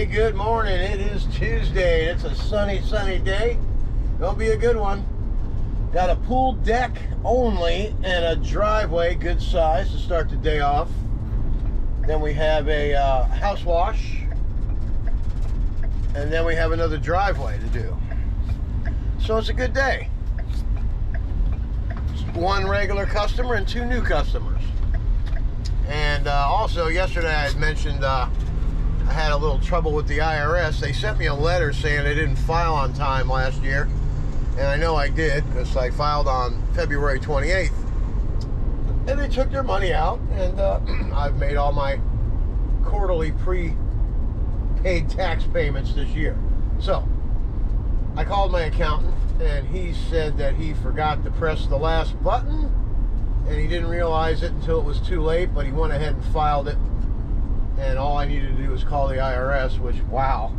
Hey, good morning. It is Tuesday. It's a sunny day. Gonna be a good one. Got a pool deck only and a driveway good size to start the day off. Then we have a house wash. And then we have another driveway to do. So it's a good day. One regular customer and two new customers. And also yesterday I had mentioned I had a little trouble with the IRS. They sent me a letter saying I didn't file on time last year. And I know I did because I filed on February 28th. And they took their money out, and I've made all my quarterly prepaid tax payments this year. So I called my accountant, and he said that he forgot to press the last button, and he didn't realize it until it was too late, but he went ahead and filed it. And all I needed to do was call the IRS, which, wow.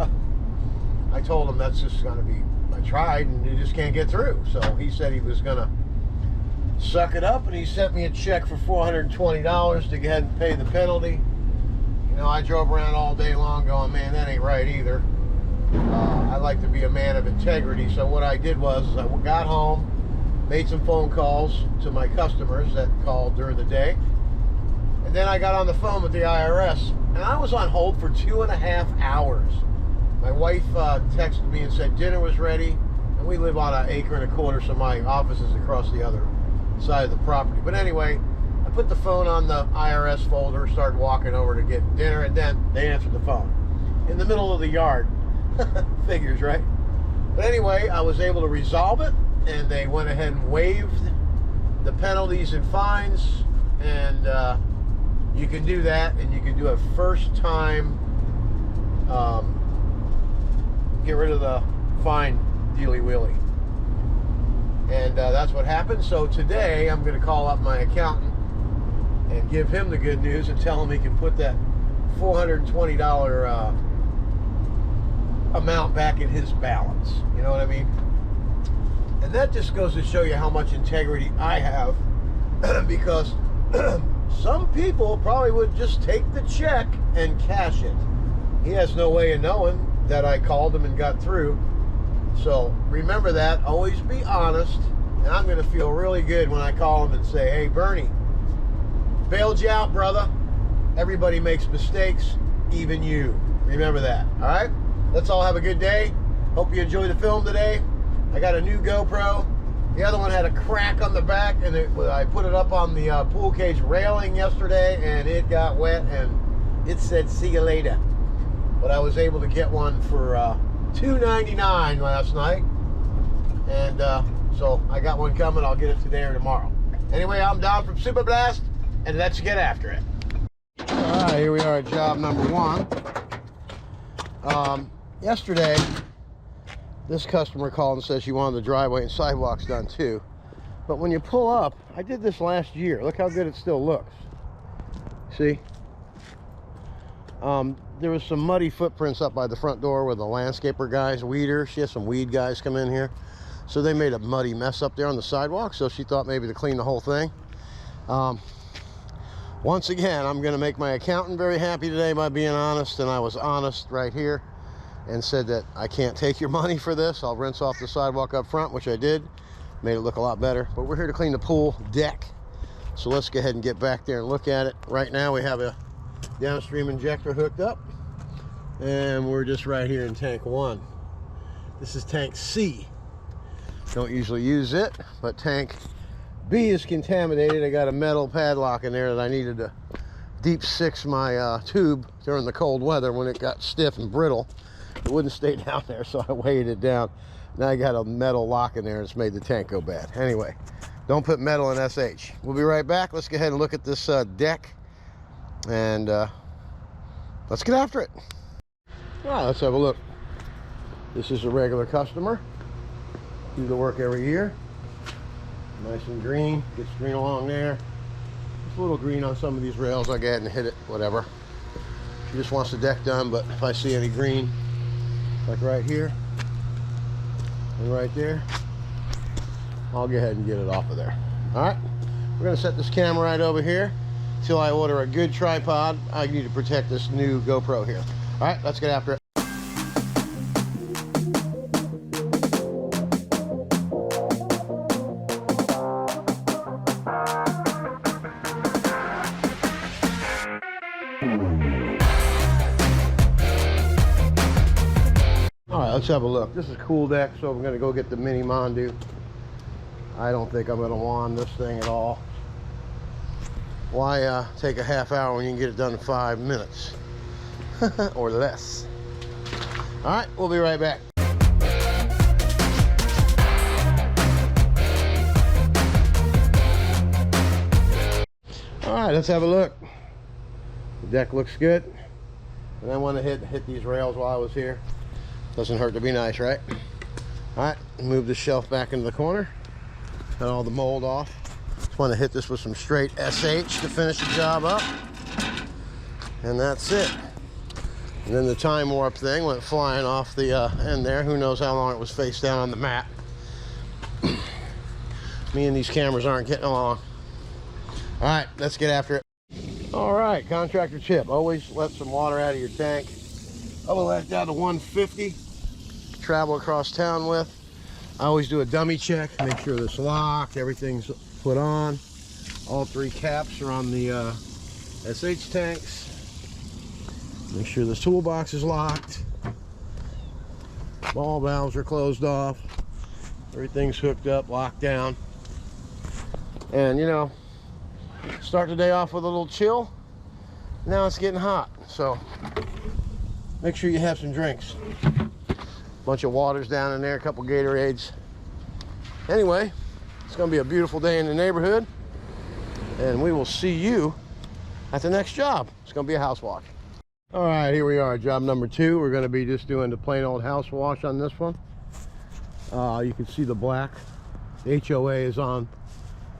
I told him that's just going to be, I tried, and you just can't get through. So he said he was going to suck it up, and he sent me a check for $420 to go ahead and pay the penalty. You know, I drove around all day long going, man, that ain't right either. I like to be a man of integrity, so what I did was I got home, made some phone calls to my customers that called during the day, and then I got on the phone with the IRS, and I was on hold for 2.5 hours. My wife texted me and said dinner was ready, and we live on 1.25 acres, so my office is across the other side of the property. But anyway, I put the phone on the IRS folder, started walking over to get dinner, and then they answered the phone in the middle of the yard. Figures, right? But anyway, I was able to resolve it, and they went ahead and waived the penalties and fines, and you can do that, and you can do a first time get rid of the fine dealy wheelie. And that's what happened. So today I'm going to call up my accountant and give him the good news and tell him he can put that $420 amount back in his balance. You know what I mean? And that just goes to show you how much integrity I have, because some people probably would just take the check and cash it. He has no way of knowing that I called him and got through. So remember that. Always be honest. And I'm going to feel really good when I call him and say, hey, Bernie, bailed you out, brother. Everybody makes mistakes, even you. Remember that. All right? Let's all have a good day. Hope you enjoyed the film today. I got a new GoPro. The other one had a crack on the back, and I put it up on the pool cage railing yesterday, and it got wet, and it said, see you later. But I was able to get one for $2.99 last night. And so I got one coming. I'll get it today or tomorrow. Anyway, I'm Don from Super Blast, and let's get after it. All right, here we are at job number 1. Yesterday, this customer called and said she wanted the driveway and sidewalks done too. But when you pull up, I did this last year. Look how good it still looks. See? There was some muddy footprints up by the front door where the landscaper guys, weeder. She has some weed guys come in here. So they made a muddy mess up there on the sidewalk. So she thought maybe to clean the whole thing. Once again, I'm going to make my accountant very happy today by being honest. And I was honest right here and said that I can't take your money for this. I'll rinse off the sidewalk up front, which I did. Made it look a lot better. But we're here to clean the pool deck. So let's go ahead and get back there and look at it. Right now we have a Downstream injector hooked up. And we're just right here in tank 1. This is tank C. Don't usually use it, but tank B is contaminated. I got a metal padlock in there that I needed to deep six my tube during the cold weather when it got stiff and brittle. It wouldn't stay down there, so I weighted it down. Now I got a metal lock in there, and it's made the tank go bad. Anyway, don't put metal in SH. We'll be right back. Let's go ahead and look at this deck, and let's get after it. All right, let's have a look. This is a regular customer. Do the work every year. Nice and green. Gets green along there. It's a little green on some of these rails. I'll go ahead and hit it, whatever. She just wants the deck done, but if I see any green, like right here and right there, I'll go ahead and get it off of there. All right, we're gonna set this camera right over here till I order a good tripod. I need to protect this new GoPro here. All right, let's get after it. let's have a look. This is cool deck, so we're gonna go get the mini Mondu. I don't think I'm gonna wand this thing at all. Why take a half hour when you can get it done in 5 minutes or less? All right, we'll be right back. All right, let's have a look. The deck looks good. And I want to hit these rails while I was here. Doesn't hurt to be nice, right? All right, move the shelf back into the corner. Cut all the mold off. Just want to hit this with some straight SH to finish the job up. And that's it. And then the time warp thing went flying off the end there. Who knows how long it was face down on the mat. Me and these cameras aren't getting along. All right, let's get after it. All right, contractor tip. Always let some water out of your tank. I will let it down to 150. Travel across town with. I always do a dummy check. Make sure this locked, everything's put on. All 3 caps are on the SH tanks. Make sure the toolbox is locked. Ball valves are closed off. Everything's hooked up, locked down. And you know, start the day off with a little chill. Now it's getting hot, so make sure you have some drinks. Bunch of waters down in there, a couple Gatorades. Anyway, it's gonna be a beautiful day in the neighborhood, and we will see you at the next job. It's gonna be a house wash. All right, here we are, job number 2. We're gonna be just doing the plain old house wash on this one. You can see the black. The HOA is on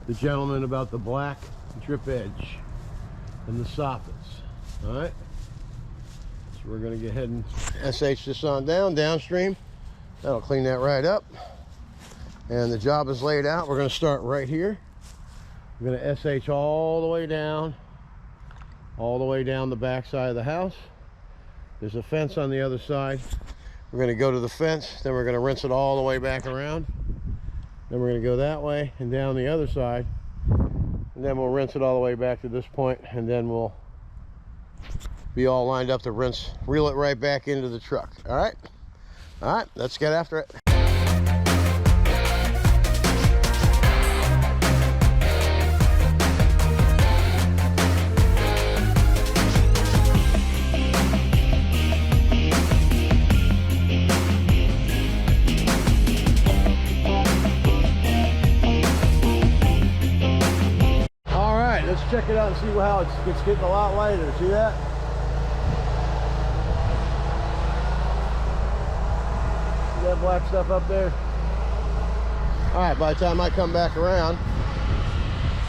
the gentleman about the black drip edge and the soffits. All right, so we're gonna go ahead and SH this on downstream. That'll clean that right up. And the job is laid out. We're gonna start right here. We're gonna SH all the way down the back side of the house. There's a fence on the other side. We're gonna go to the fence, then we're gonna rinse it all the way back around. Then we're gonna go that way and down the other side. And then we'll rinse it all the way back to this point, and then we'll be all lined up to rinse, reel it right back into the truck. All right, let's get after it. Check it out and see how it's getting a lot lighter. See that? See that black stuff up there? All right, by the time I come back around,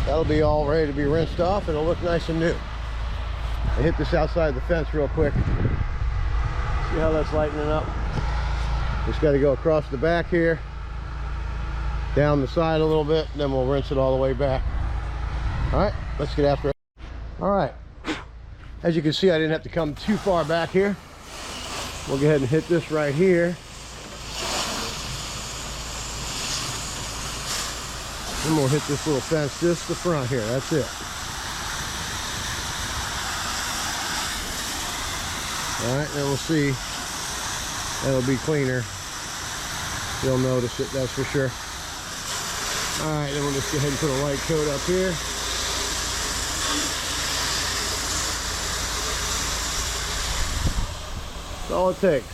that'll be all ready to be rinsed off and it'll look nice and new. I hit this outside the fence real quick. See how that's lightening up? Just got to go across the back here, down the side a little bit, and then we'll rinse it all the way back. All right, let's get after it. All right, as you can see, I didn't have to come too far back here. We'll go ahead and hit this right here. And we'll hit this little fence, just the front here, that's it. All right, then we'll see. That'll be cleaner. You'll notice it, that's for sure. All right, then we'll just go ahead and put a light coat up here. That's all it takes.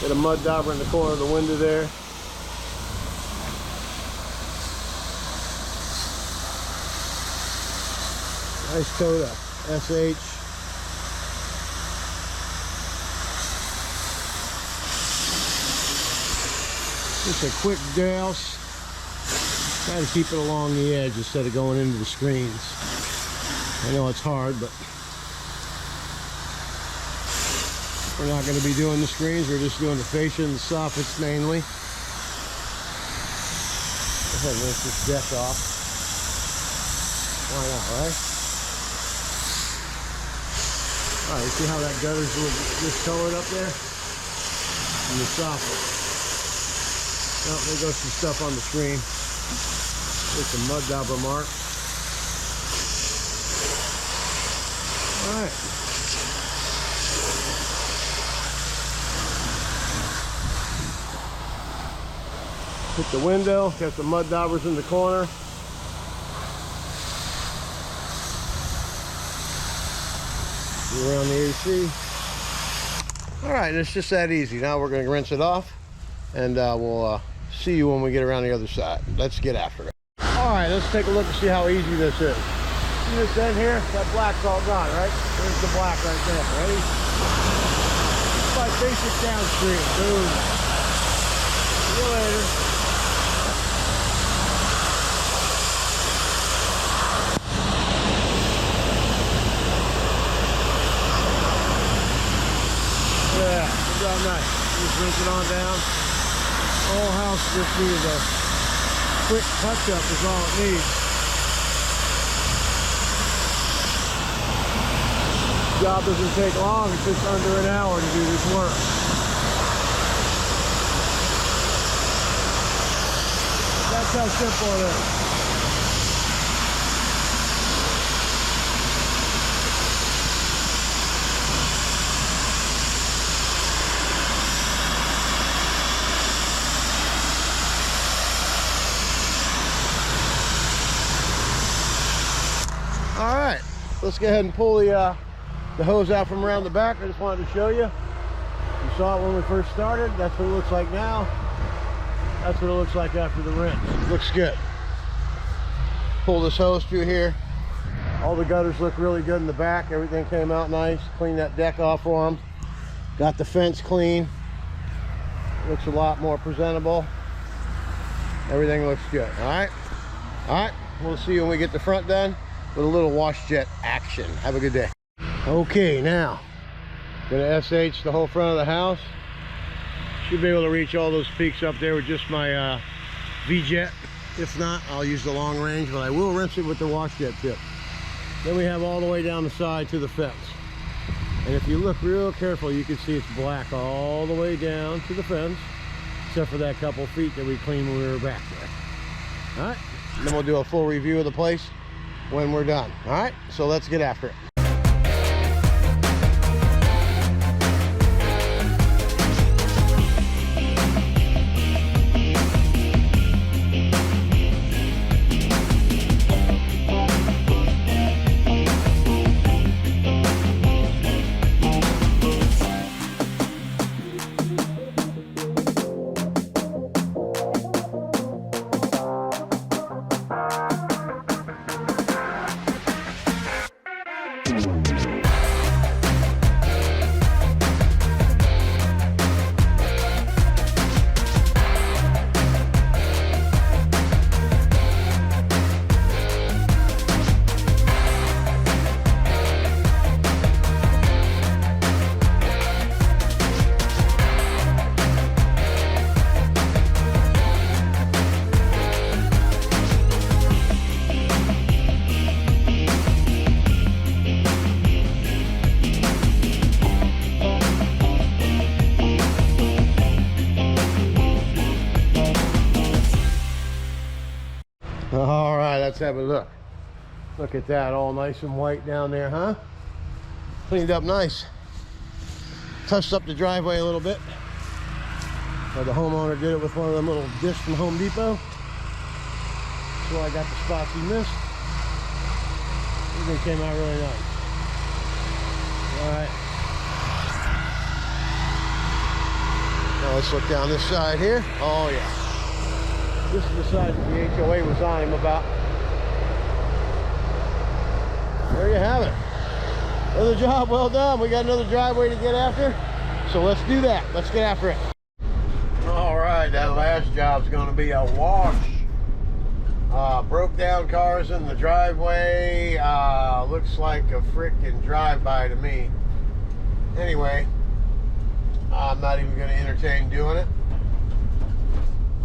Get a mud dauber in the corner of the window there. Nice coat up, SH. Just a quick douse. Try to keep it along the edge instead of going into the screens. I know it's hard, but we're not going to be doing the screens. We're just doing the fascia and the soffits mainly. Go ahead and rinse this deck off. Why not, right? All right, you see how that gutter's a little discolored up there? And the soffit. Oh, there goes some stuff on the screen. There's some mud dauber marks. All right. Hit the window, got some mud daubers in the corner. Around the AC. All right, it's just that easy. Now we're gonna rinse it off, and we'll see you when we get around the other side. Let's get after it. All right, let's take a look and see how easy this is. See this end here? That black's all gone, right? There's the black right there. Ready? It's like basic downstream. Boom. See you later. Yeah, good job, nice. Just rinse it on down. The whole house just needed a quick touch-up is all it needs. Job doesn't take long, it's just under an hour to do this work. That's how simple it is. All right, let's go ahead and pull the hose out from around the back. I just wanted to show you. You saw it when we first started. That's what it looks like now. That's what it looks like after the rinse. Looks good. Pull this hose through here. All the gutters look really good in the back. Everything came out nice. Cleaned that deck off for them. Got the fence clean. Looks a lot more presentable. Everything looks good. All right. All right. We'll see you when we get the front done with a little wash jet action. Have a good day. Okay, now gonna SH the whole front of the house. Should be able to reach all those peaks up there with just my V-jet. If not, I'll use the long range, but I will rinse it with the wash jet tip. Then we have all the way down the side to the fence. And if you look real careful, you can see it's black all the way down to the fence, except for that couple feet that we cleaned when we were back there. All right, and then we'll do a full review of the place when we're done. All right, so let's get after it. All right, let's have a look. Look at that, all nice and white down there, huh? Cleaned up nice. Touched up the driveway a little bit. So the homeowner did it with one of them little discs from Home Depot. So I got the spots he missed. Everything came out really nice. All right. Now let's look down this side here. Oh yeah. This is the side that the HOA was on him about. There you have it. Another job well done. We got another driveway to get after. So let's do that. Let's get after it. All right, that last job's going to be a wash. Broke down cars in the driveway. Looks like a freaking drive-by to me. Anyway, I'm not even going to entertain doing it.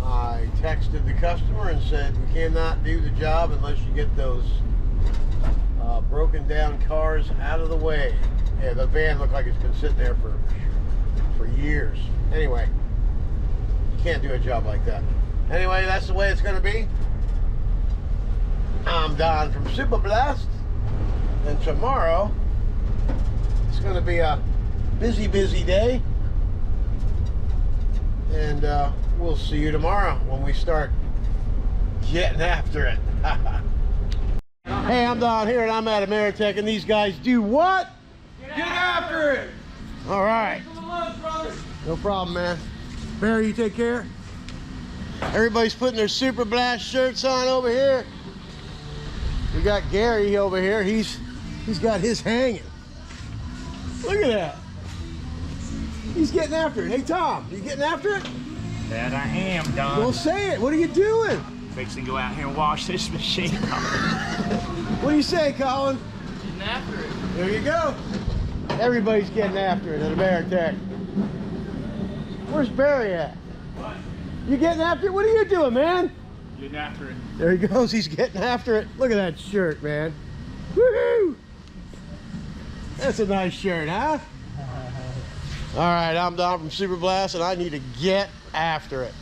I texted the customer and said we cannot do the job unless you get those broken down cars out of the way. Yeah, the van looked like it's been sitting there for years. Anyway, you can't do a job like that. Anyway, that's the way it's going to be. I'm Don from Super Blast, and tomorrow it's going to be a busy day. And we'll see you tomorrow when we start getting after it. Hey, I'm Don here, and I'm at Ameritech, and these guys do what? Get after it! All right. Come on, brother. No problem, man. Barry, you take care. Everybody's putting their Super Blast shirts on over here. We got Gary over here. He's got his hanging. Look at that. He's getting after it. Hey, Tom, you getting after it? That I am, Don. Well, say it. What are you doing? Fixing to go out here and wash this machine off. What do you say, Colin? Getting after it. There you go. Everybody's getting after it at Ameritech. Where's Barry at? What? You getting after it? What are you doing, man? Getting after it. There he goes. He's getting after it. Look at that shirt, man. Woohoo! That's a nice shirt, huh? All right, I'm Don from Super Blast, and I need to get after it.